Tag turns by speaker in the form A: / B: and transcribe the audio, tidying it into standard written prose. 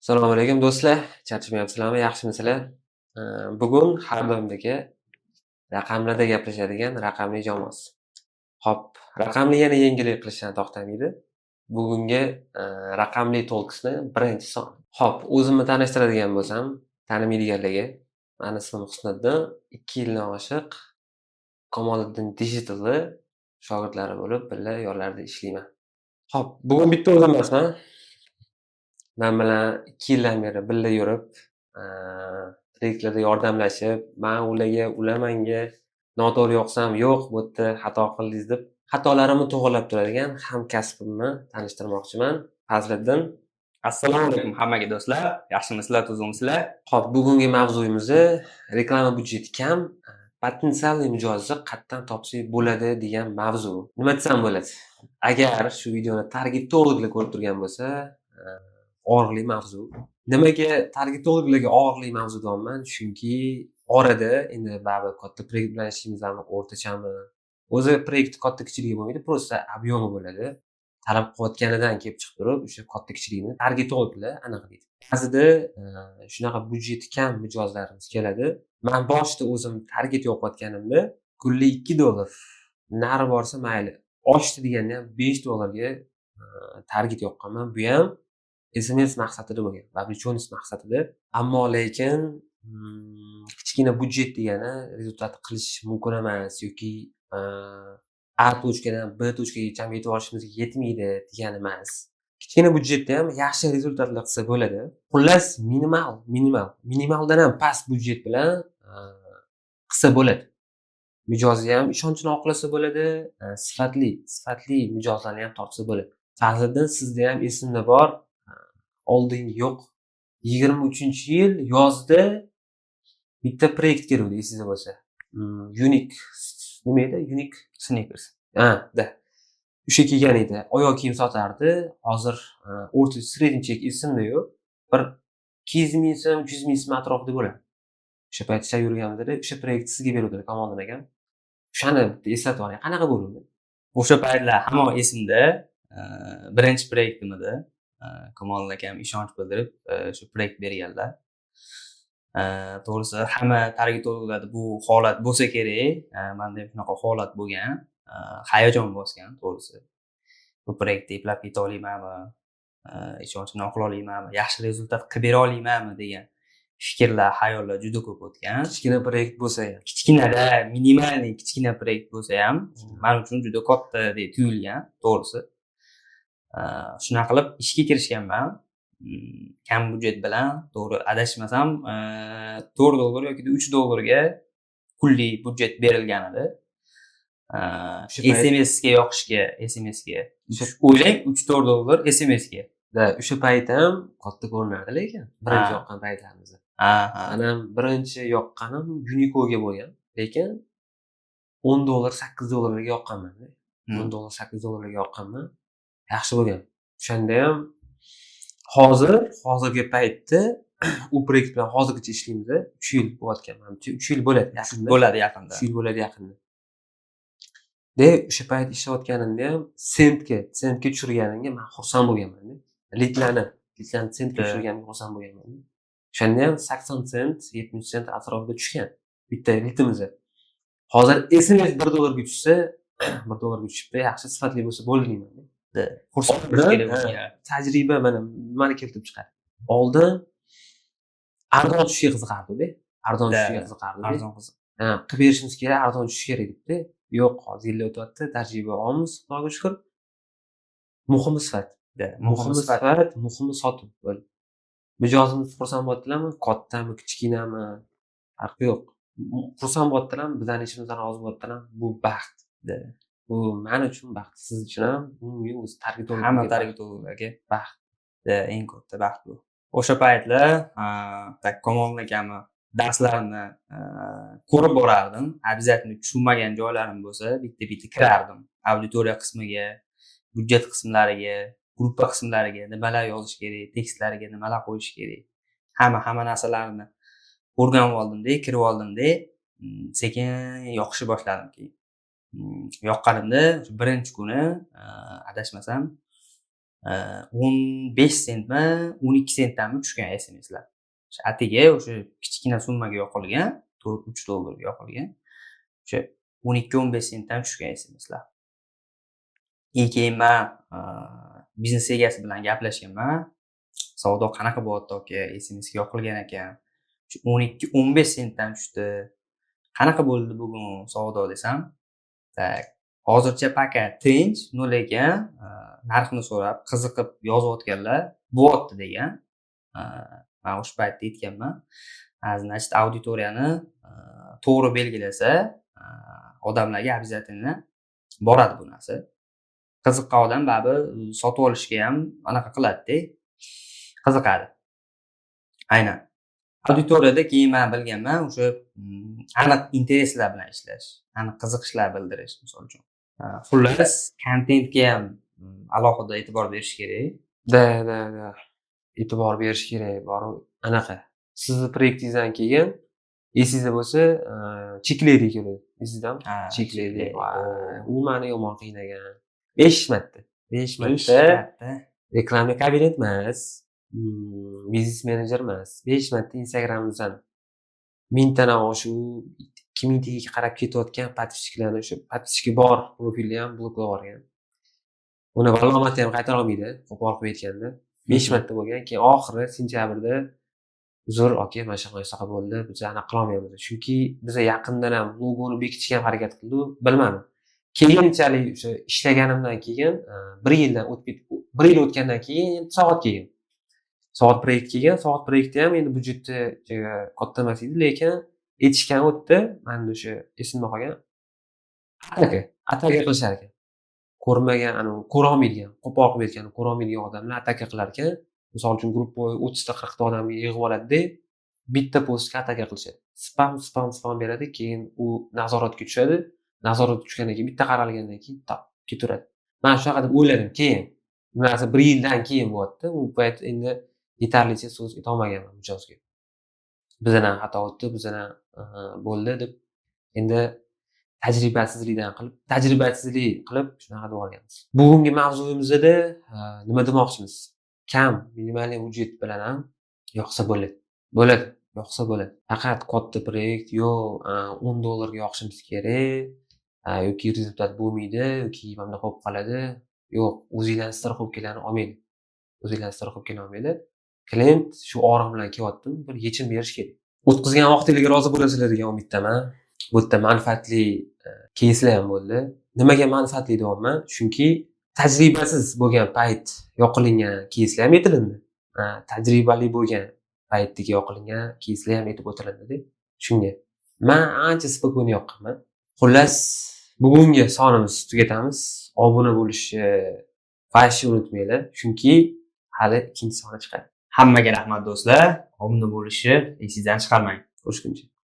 A: Assalomu alaykum do'stlar. Charchamayapsizlarmi? Yaxshimisizlar? Bugun har doimdagi raqamlarda gaplashadigan raqamli jamoasi. Hop, raqamli yana yengillik qilishdan to'xtamaydi. Bugungi raqamli talksni birinchi soni. Hop, o'zimni tanishtiradigan bo'lsam, tanimaydiganlarga, mani ismim Husniddin, 2 yildan oshiq Kamoliddin Digital'da shogirdlari bo'lib, birga yo'llarda ishlayman. Hop, bugun bitta o'zim emasman. Men bilan 2 yildan beri birga yurib, proyektlarda yordamlashib, men ularga, ular menga noto'g'ri yoqsam, yo'q, bu yerda xato qildingiz deb xatolarimni to'g'rilab turadigan hamkasbimni tanishtirmoqchiman. Fazliddin.
B: Assalomu alaykum hammaga do'stlar. Yaxshimisizlar, tuzukmisizlar?
A: Hop, bugungi mavzuyimiz reklama byudjeti kam, potensialli mijozni qayerdan topsak bo'ladi degan mavzu. Nima desam bo'ladi? Agar shu videoni target to'g'rilikda ko'rib turgan bo'lsa, og'riqli mavzu. Nimaga target to'g'riliklarga og'riqli mavzu deyapman? Chunki orada endi baribir katta proyekt bilan ishlaymizmi, o'rtachami? O'zi proyekt katta kichiligi bo'lmaydi, просто объёми bo'ladi. Talab qilayotganidan kelib chiqib turib, o'sha katta kichiligini target to'g'riliklar aniqlaydi. Ba'zida shunaqa byudjeti kam mijozlarimiz keladi. Men boshida o'zim target yo'qotganimda kunlik $2 nari borsa mayli. Oshdi deganda ham $5 target yoqqanman. Bu ham SMS maqsadida bo'lgan, voblyuchonist maqsadida. Ammo lekin kichkina byudjet degani rezultat qilish mumkin emas yoki A tochkadan B tochkagacha yetib olishimizga yetmaydi degani emas. Kichkina byudjetda ham yaxshi rezultatlar qilsa bo'ladi. Xullas minimaldan ham past byudjet bilan qilsa bo'ladi. Mijozni ham ishonchni oqlasa bo'ladi, sifatli mijozlarni ham topsa bo'ladi. Fazliddin, sizda ham esimda bor, oldin yo'q. 23-yil yozda bitta proyekt keldi, esingizda bo'lsa. Unique nima edi? Unique
B: Sneakers.
A: Da. O'sha kelgan edi. Oyoq kiyim sotardi. Hozir o'rta sredniy chek esimda yo'q. Bir 200 ming so'm, 300 ming so'm atrofida bo'ladi. O'sha payt ishlab yurganimizda o'sha proyektni sizga beruvdilar Kamoliddin akam. O'shani eslatib oling. Qanaqa bo'ldi?
B: O'sha paytlar hamon esimda. Birinchi proyektim edi. Kamoliddin akam ishonch bildirib shu proyekt berganlar. To'g'risi hamma target to'g'riladi, bu holat bo'lsa kerak. Menda ham shunaqa holat bo'lgan. Hayajon bosgan to'g'risi. Bu proyektni eplab keta olmaymanmi? Ishonchni oqla olmaymanmi? Yaxshi rezultat qilib bera olmaymanmi degan fikrlar, xayollar juda ko'p o'tgan.
A: Kichkina proyekt bo'lsa ham,
B: kichkinada, minimalniy kichkina proyekt bo'lsa ham, men uchun juda katta deb tuyulgan, to'g'risi. Shunaqa qilib ishga kirishganman. Kam byudjet bilan, to'g'ri adashmasam, $4 yoki $3 ga kunlik byudjet berilgan edi. SMS-ga yoqishga, SMS-ga. O'ylang, $3-4 SMS-ga.
A: O'sha payt ham katta ko'rinardi lekin, birinchi yoqqan paytlarimizda. Mana birinchi yoqqanim Unico'ga bo'lgan, lekin $10, $8 ga yoqqanman. $10, $8 ga yoqqanman. Yaxshi bo'lgan. O'shanda ham hozirgi paytda u proyekt bilan hozirgacha ishlaymiz. 3 yil bo'layotgan. 3 yil bo'ladi yaqinda.
B: Bo'ladi yaqinda.
A: 3 yil bo'ladi yaqinda. O'sha payt ishlayotganimda ham sentga tushirganimga men xursand bo'lganman. Litlarni sentga tushirganimga xursand bo'lganman. O'shanda ham 80 sent, 70 sent atrofida tushgan bitta litimiz. Hozir SMS $1 ga tushsa, $1 ga tushibdi, yaxshi sifatli bo'lsa bo'ldi deyman.
B: Xursand bo'lish
A: tajriba mana keltirib chiqadi. Oldin arzon tushishga qiziqardi. Arzon qiziq. Qilib berishimiz kerak, arzon tushishi kerak debdi. Yo'q, hozir yillar o'tyapti, tajriba olamiz, Xudoga shukr. Muhimi sifat. Muhimi sotib bo'ldi. Mijozimiz xursand bo'lyaptilarmi? Kattami, kichkinami? Farqi yo'q. Xursand bo'lyaptilarmi? Bizning ishimizdan rozi bo'lyaptilarmi? Bu baxt. Bu men uchun baxt, siz uchun ham, o'z
B: hamma targetlarga baxt. Eng katta baxt bu. O'sha paytlar Kamoliddin akamni darslarini ko'rib borardim. Обязательно tushunmagan joylarim bo'lsa, bitta kirardim. Auditoriya qismiga, byudjet qismlariga, gruppa qismlariga nimalar yozish kerak, tekstlariga nimalar qo'yish kerak. Hamma narsalarni o'rganib oldim-da, kirib oldim-da, sekin yoqishni boshladim keyin. Yoqqanimda birinchi kuni adashmasam 15 sentmi, 12 sentdanmi tushgan SMSlar. O'sha atigi o'sha kichkina summaga yoqilgan, $3 yoqilgan. O'sha 12-15 sentdan tushgan SMSlar. Keyin men biznes egasi bilan gaplashganman. Savdo qanaqa bo'lyapti aka? SMSga yoqilgan ekan. Shu 12-15 sentdan tushdi. Qanaqa bo'ldi bugun savdo desam, tak hozircha paka tinch, lekin narxni so'rab, qiziqib yozayotganlar bo'lyapti degan. Men o'sha paytda aytganman, значит, auditoriyani to'g'ri belgilasa, odamlarga обязательно boradi bu narsa. Qiziqqan odam baribir sotib olishga ham anaqa qiladi-da. Qiziqadi. Aynan. Auditoriyada keyin men bilganman, o'sha aniq intereslar bilan ishlash, aniq qiziqishlar bildirish, misol uchun. Xullas, kontentga ham alohida e'tibor berish kerak.
A: Da. E'tibor berish kerak, bor anaqa. Sizni proyektingizdan keyin esingizda bo'lsa, chekledi keladi. Esingizdami? Chekledi. U meni yomon qiynagan. 5 marta. Reklamni kabinet emas. Biznes menejer emas. 5 marta Instagramimizdan mingtadan shu 2000 taga qarab ketayotgan подписчикlarni, o'sha подписчики bor profilni ham bloklab yuborgan. Uni valomati ham qaytara olmaydi, qo'pol qilib aytganda. 5 marta bo'lgan. Keyin oxiri sentyabrda uzr, aka, mana shunaqa bo'ldi. Biz anaqa qila olmaymiz. Chunki biz yaqindan ham logoni bekitishga ham harakat qildik, bilmadim. Keyinchalik o'sha ishlaganimdan keyin 1 yil o'tgandan keyin soat kelgan. Soat proyekt kelgan. Soat proyektda ham endi budjeti katta emas edi, lekin aytishgan o'tdi. Menda o'sha esimda qolgan. Ataka qilishar ekan. Ko'rmagan, ko'ra olmaydigan, qo'pol qilib aytgan, ko'ra olmaydigan odamlar ataka qilar ekan. Misol uchun guruh 30 ta 40 ta odamga yig'ib oladi-da, bitta postga ataka qilishadi. Spam beradi, keyin u nazoratga tushadi. Nazoratga tushgandan keyin bitta qaralgandan keyin ketaveradi. Men shunaqa deb o'yladim. Keyin nimasi 1 yildan keyin bo'lyapti. U payt endi yetarlicha so'z aytolmaganman mijozga. Bizdan xato o'tdi, bizdan bo'ldi deb endi tajribasizlik qilib shunaqa deb olganmiz. Bugungi mavzuyimizda nima demoqchimiz? Kam minimal budjet bilan ham yoqsa bo'ladi. Faqat katta proyekt yo'q, $10 ga yoqishimiz kerak, yoki rezultat bo'lmaydi, yoki mana bo'lib qoladi. Yo'q, o'zingizlarni страховкаларni olmaydi. Klient shu og'riq bilan kelyapti, bir yechim berish kerak. O'tkazgan vaqtingizga rozi bo'lasizlar degan umiddaman. Bu yerda manfaatli keyslar ham bo'ldi. Nimaga manfaatli deyapman? Chunki tajribasiz bo'lgan payt yoqilingan keyslar ham aytilindi. Tajribali bo'lgan paytdagi yoqilingan keyslar ham aytib o'tilindi-da. Shunga men ancha spokойно yoqqanman. Xullas, bugungi sonimiz tugatamiz. Obuna bo'lishni vashni unutmanglar, chunki hali ikkinchi soni chiqadi.
B: Hammaga rahmat do'stlar. Obuna bo'lishni esingizdan chiqarmang.
A: Ko'rishguncha.